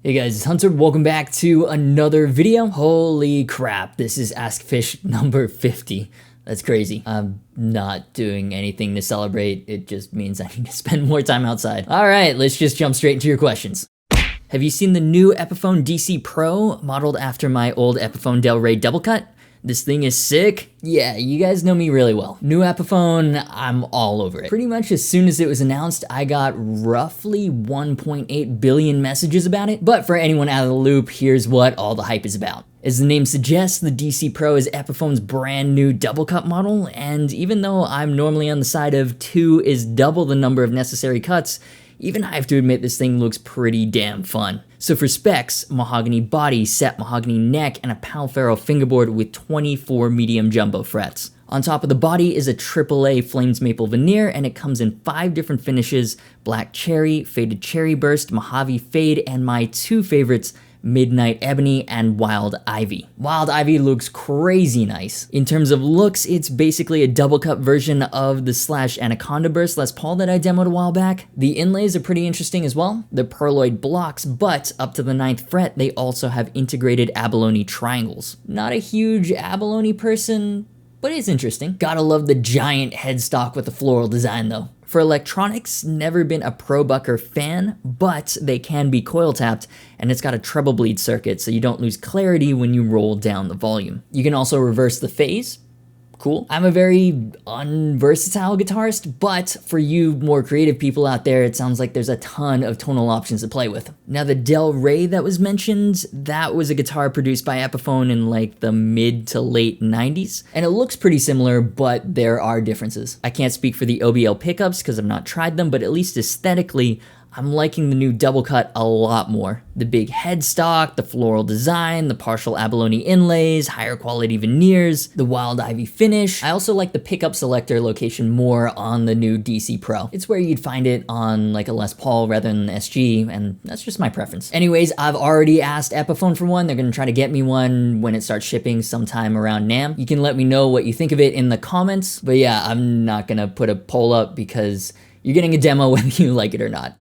Hey guys, it's Hunter. Welcome back to another video. Holy crap, this is AskGufish number 50. That's crazy. I'm not doing anything to celebrate. It just means I need to spend more time outside. All right, let's just jump straight into your questions. Have you seen the new Epiphone DC Pro, modeled after my old Epiphone Del Rey double cut? This thing is sick. Yeah, you guys know me really well. New Epiphone, I'm all over it. Pretty much as soon as it was announced, I got roughly 1.8 billion messages about it. But for anyone out of the loop, here's what all the hype is about. As the name suggests, the DC Pro is Epiphone's brand new double cut model, and even though I'm normally on the side of 2 is double the number of necessary cuts, even I have to admit this thing looks pretty damn fun. So for specs, mahogany body, set mahogany neck, and a Pal Ferro fingerboard with 24 medium jumbo frets. On top of the body is a AAA Flames Maple veneer, and it comes in 5 different finishes: black cherry, faded cherry burst, Mojave fade, and my 2 favorites, Midnight Ebony and Wild Ivy. Wild Ivy looks crazy nice. In terms of looks, it's basically a double cut version of the Slash Anaconda Burst Les Paul that I demoed a while back. The inlays are pretty interesting as well. They're pearloid blocks, but up to the 9th fret, they also have integrated abalone triangles. Not a huge abalone person, but it's interesting. Gotta love the giant headstock with the floral design though. For electronics, never been a Pro Bucker fan, but they can be coil tapped, and it's got a treble bleed circuit so you don't lose clarity when you roll down the volume. You can also reverse the phase. Cool. I'm a very unversatile guitarist, but for you more creative people out there, it sounds like there's a ton of tonal options to play with. Now the Del Rey that was mentioned, that was a guitar produced by Epiphone in like the mid to late 90s, and it looks pretty similar, but there are differences. I can't speak for the OBL pickups because I've not tried them, but at least aesthetically, I'm liking the new double cut a lot more. The big headstock, the floral design, the partial abalone inlays, higher quality veneers, the Wild Ivy finish. I also like the pickup selector location more on the new DC Pro. It's where you'd find it on like a Les Paul rather than an SG, and that's just my preference. Anyways, I've already asked Epiphone for one. They're gonna try to get me one when it starts shipping sometime around NAMM. You can let me know what you think of it in the comments, but yeah, I'm not gonna put a poll up because you're getting a demo whether you like it or not.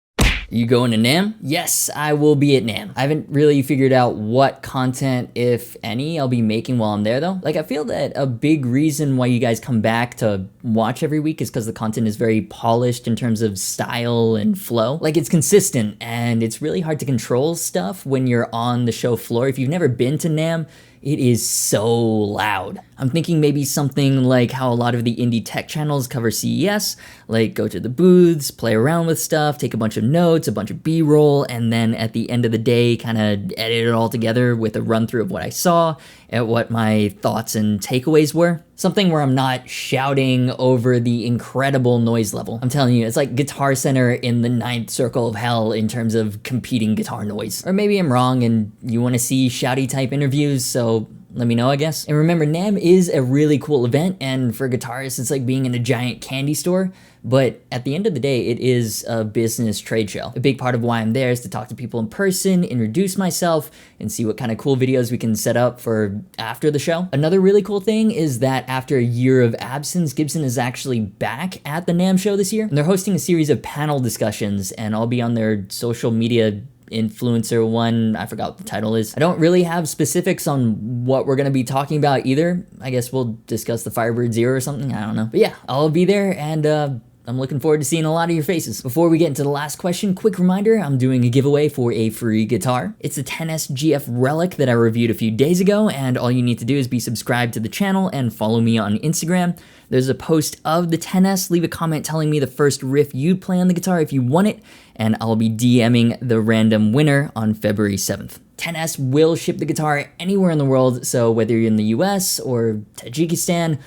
You going to NAMM? Yes, I will be at NAMM. I haven't really figured out what content, if any, I'll be making while I'm there though. Like, I feel that a big reason why you guys come back to watch every week is because the content is very polished in terms of style and flow. Like, it's consistent, and it's really hard to control stuff when you're on the show floor. If you've never been to NAMM, it is so loud. I'm thinking maybe something like how a lot of the indie tech channels cover CES, like go to the booths, play around with stuff, take a bunch of notes, a bunch of B-roll, and then at the end of the day, kind of edit it all together with a run through of what I saw and what my thoughts and takeaways were. Something where I'm not shouting over the incredible noise level. I'm telling you, it's like Guitar Center in the 9th circle of hell in terms of competing guitar noise. Or maybe I'm wrong and you want to see shouty type interviews, so let me know, I guess. And remember, NAMM is a really cool event, and for guitarists, it's like being in a giant candy store. But at the end of the day, it is a business trade show. A big part of why I'm there is to talk to people in person, introduce myself, and see what kind of cool videos we can set up for after the show. Another really cool thing is that after a year of absence, Gibson is actually back at the NAMM show this year. And they're hosting a series of panel discussions, and I'll be on their social media influencer one, I forgot what the title is. I don't really have specifics on what we're gonna be talking about either. I guess we'll discuss the Firebird Zero or something, I don't know. But yeah, I'll be there, and I'm looking forward to seeing a lot of your faces. Before we get into the last question, quick reminder, I'm doing a giveaway for a free guitar. It's a 10S GF Relic that I reviewed a few days ago, and all you need to do is be subscribed to the channel and follow me on Instagram. There's a post of the 10S, leave a comment telling me the first riff you'd play on the guitar if you want it, and I'll be DMing the random winner on February 7th. 10S will ship the guitar anywhere in the world, so whether you're in the US or Tajikistan,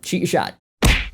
shoot your shot.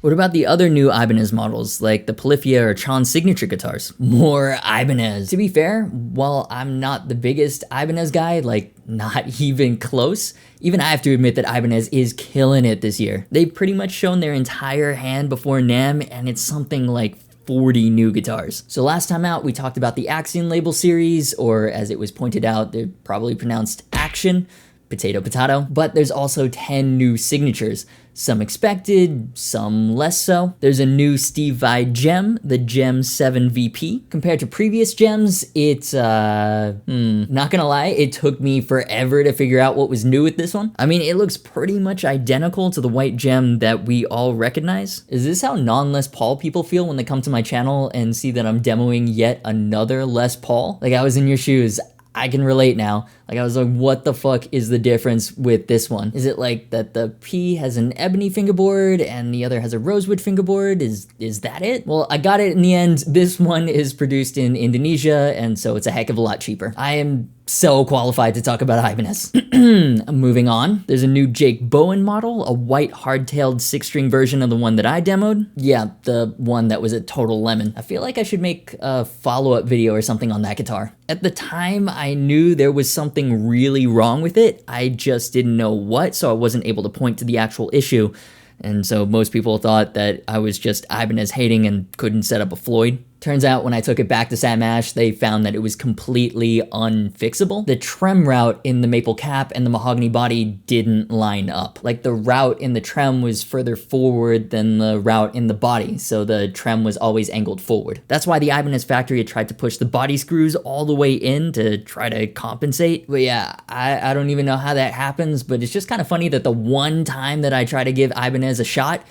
What about the other new Ibanez models, like the Polyphia or Chon signature guitars? More Ibanez. To be fair, while I'm not the biggest Ibanez guy, like not even close, even I have to admit that Ibanez is killing it this year. They've pretty much shown their entire hand before NAMM, and it's something like 40 new guitars. So last time out, we talked about the Axion label series, or as it was pointed out, they're probably pronounced Action. potato potato, but there's also 10 new signatures. Some expected, some less so. There's a new Steve Vai gem, the Gem 7 VP. Compared to previous gems, it's, not gonna lie, it took me forever to figure out what was new with this one. I mean, it looks pretty much identical to the white gem that we all recognize. Is this how non-Les Paul people feel when they come to my channel and see that I'm demoing yet another Les Paul? Like, I was in your shoes. I can relate now. Like, I was like, what the fuck is the difference with this one? Is it like that the P has an ebony fingerboard and the other has a rosewood fingerboard? Is that it? Well, I got it in the end. This one is produced in Indonesia, and so it's a heck of a lot cheaper. I am so qualified to talk about Ibanez. Moving on, there's a new Jake Bowen model, a white hardtailed 6-string version of the one that I demoed. Yeah, the one that was a total lemon. I feel like I should make a follow-up video or something on that guitar. At the time, I knew there was something really wrong with it. I just didn't know what, so I wasn't able to point to the actual issue. And so most people thought that I was just Ibanez hating and couldn't set up a Floyd. Turns out when I took it back to SatMash, they found that it was completely unfixable. The trem route in the maple cap and the mahogany body didn't line up. Like, the route in the trem was further forward than the route in the body, so the trem was always angled forward. That's why the Ibanez factory had tried to push the body screws all the way in to try to compensate. But yeah, I don't even know how that happens, but it's just kind of funny that the one time that I try to give Ibanez a shot,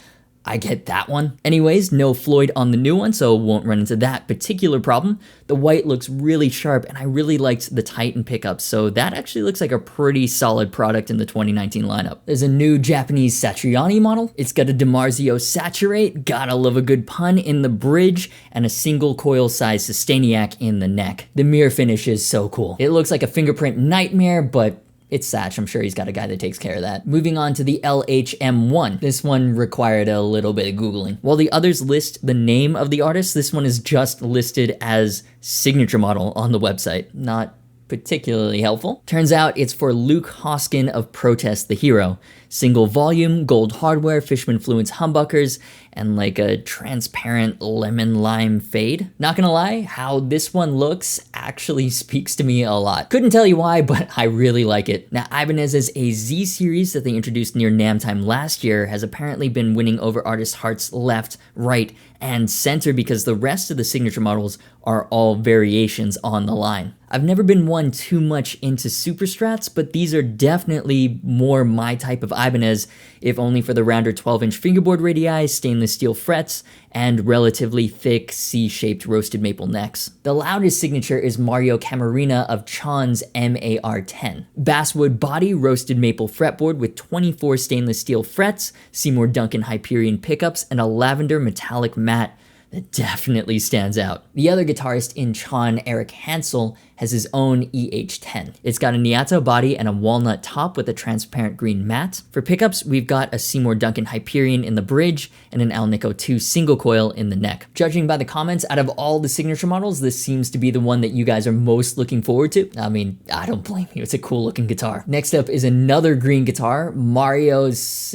I get that one. Anyways, no Floyd on the new one, so won't run into that particular problem. The white looks really sharp, and I really liked the Titan pickups, so that actually looks like a pretty solid product in the 2019 lineup. There's a new Japanese Satriani model. It's got a DiMarzio Saturate, gotta love a good pun, in the bridge, and a single coil size Sustainiac in the neck. The mirror finish is so cool. It looks like a fingerprint nightmare, but it's Satch. I'm sure he's got a guy that takes care of that. Moving on to the LHM1. This one required a little bit of Googling. While the others list the name of the artist, this one is just listed as signature model on the website. Not particularly helpful. Turns out it's for Luke Hoskin of Protest the Hero. Single volume, gold hardware, Fishman Fluence humbuckers, and like a transparent lemon lime fade. Not gonna lie, how this one looks actually speaks to me a lot. Couldn't tell you why, but I really like it. Now, Ibanez's a Z series that they introduced near NAMM time last year has apparently been winning over artists' hearts left, right, and center because the rest of the signature models are all variations on the line. I've never been one too much into super strats, but these are definitely more my type of Ibanez, if only for the rounder 12-inch fingerboard radii, stainless steel frets, and relatively thick C-shaped roasted maple necks. The loudest signature is Mario Camarina of Chon's MAR-10. Basswood body roasted maple fretboard with 24 stainless steel frets, Seymour Duncan Hyperion pickups, and a lavender metallic matte that definitely stands out. The other guitarist in Chon, Eric Hansel, has his own EH10. It's got a Niato body and a walnut top with a transparent green matte. For pickups, we've got a Seymour Duncan Hyperion in the bridge and an Alnico 2 single coil in the neck. Judging by the comments, out of all the signature models, this seems to be the one that you guys are most looking forward to. I mean, I don't blame you, it's a cool looking guitar. Next up is another green guitar, Mario's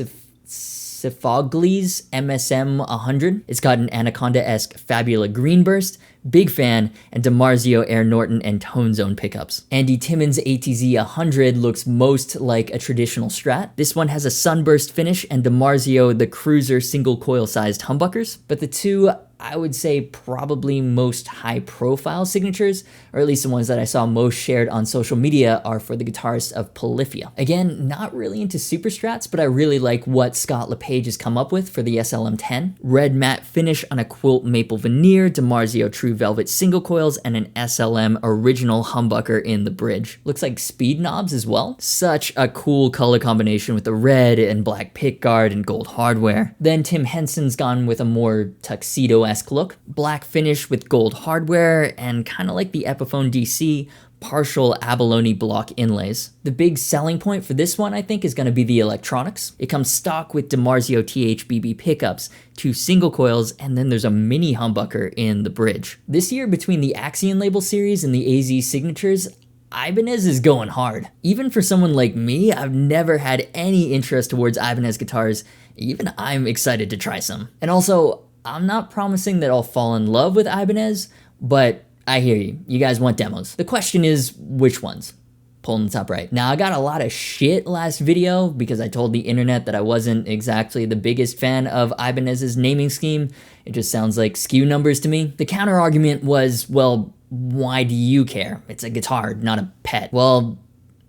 Sifogly's MSM 100. It's got an Anaconda-esque Fabula green burst, big fan, and DiMarzio Air Norton and Tone Zone pickups. Andy Timmons ATZ 100 looks most like a traditional Strat. This one has a sunburst finish and DiMarzio the Cruiser single coil sized humbuckers, but the two I would say probably most high profile signatures, or at least the ones that I saw most shared on social media, are for the guitarist of Polyphia. Again, not really into super strats, but I really like what Scott LePage has come up with for the SLM10. Red matte finish on a quilt maple veneer, DiMarzio True Velvet single coils, and an SLM original humbucker in the bridge. Looks like speed knobs as well. Such a cool color combination with the red and black pickguard and gold hardware. Then Tim Henson's gone with a more tuxedo-esque look. Black finish with gold hardware and kind of like the Epiphone DC, partial abalone block inlays. The big selling point for this one, I think, is going to be the electronics. It comes stock with DiMarzio THBB pickups, 2 single coils, and then there's a mini humbucker in the bridge. This year, between the Axion label series and the AZ signatures, Ibanez is going hard. Even for someone like me, I've never had any interest towards Ibanez guitars. Even I'm excited to try some. And also, I'm not promising that I'll fall in love with Ibanez, but I hear you. You guys want demos. The question is, which ones? pull in the top right. Now, I got a lot of shit last video because I told the internet that I wasn't exactly the biggest fan of Ibanez's naming scheme. It just sounds like SKU numbers to me. The counter argument was, well, why do you care? It's a guitar, not a pet. Well,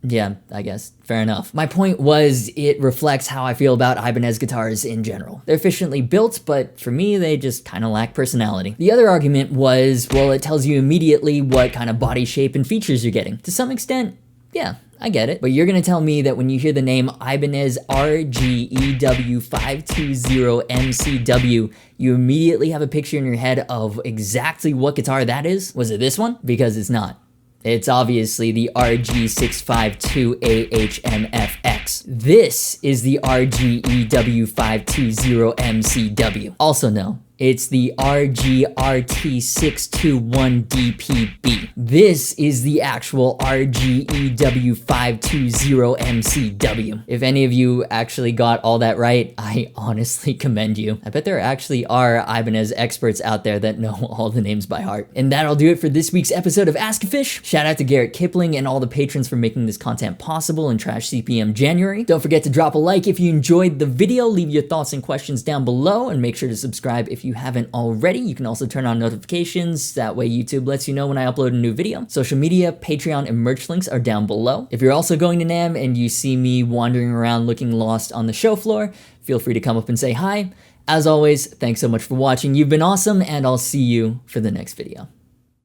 yeah, I guess. Fair enough. My point was it reflects how I feel about Ibanez guitars in general. They're efficiently built, but for me, they just kind of lack personality. The other argument was, well, it tells you immediately what kind of body shape and features you're getting. To some extent, yeah, I get it. But you're gonna tell me that when you hear the name Ibanez RGEW520MCW, you immediately have a picture in your head of exactly what guitar that is? Was it this one? Because it's not. It's obviously the RG652AHMFX. This is the RGEW520MCW. Also no, it's the RGRT621DPB. This is the actual RGEW520MCW. If any of you actually got all that right, I honestly commend you. I bet there actually are Ibanez experts out there that know all the names by heart. And that'll do it for this week's episode of Ask-a-Fish. Shout out to Garrett Kipling and all the patrons for making this content possible in Trash CPM January. Don't forget to drop a like if you enjoyed the video, leave your thoughts and questions down below, and make sure to subscribe if you haven't already. You can also turn on notifications, that way YouTube lets you know when I upload a new video. Social media, Patreon, and merch links are down below. If you're also going to NAMM and you see me wandering around looking lost on the show floor, feel free to come up and say hi. As always, thanks so much for watching. You've been awesome, and I'll see you for the next video.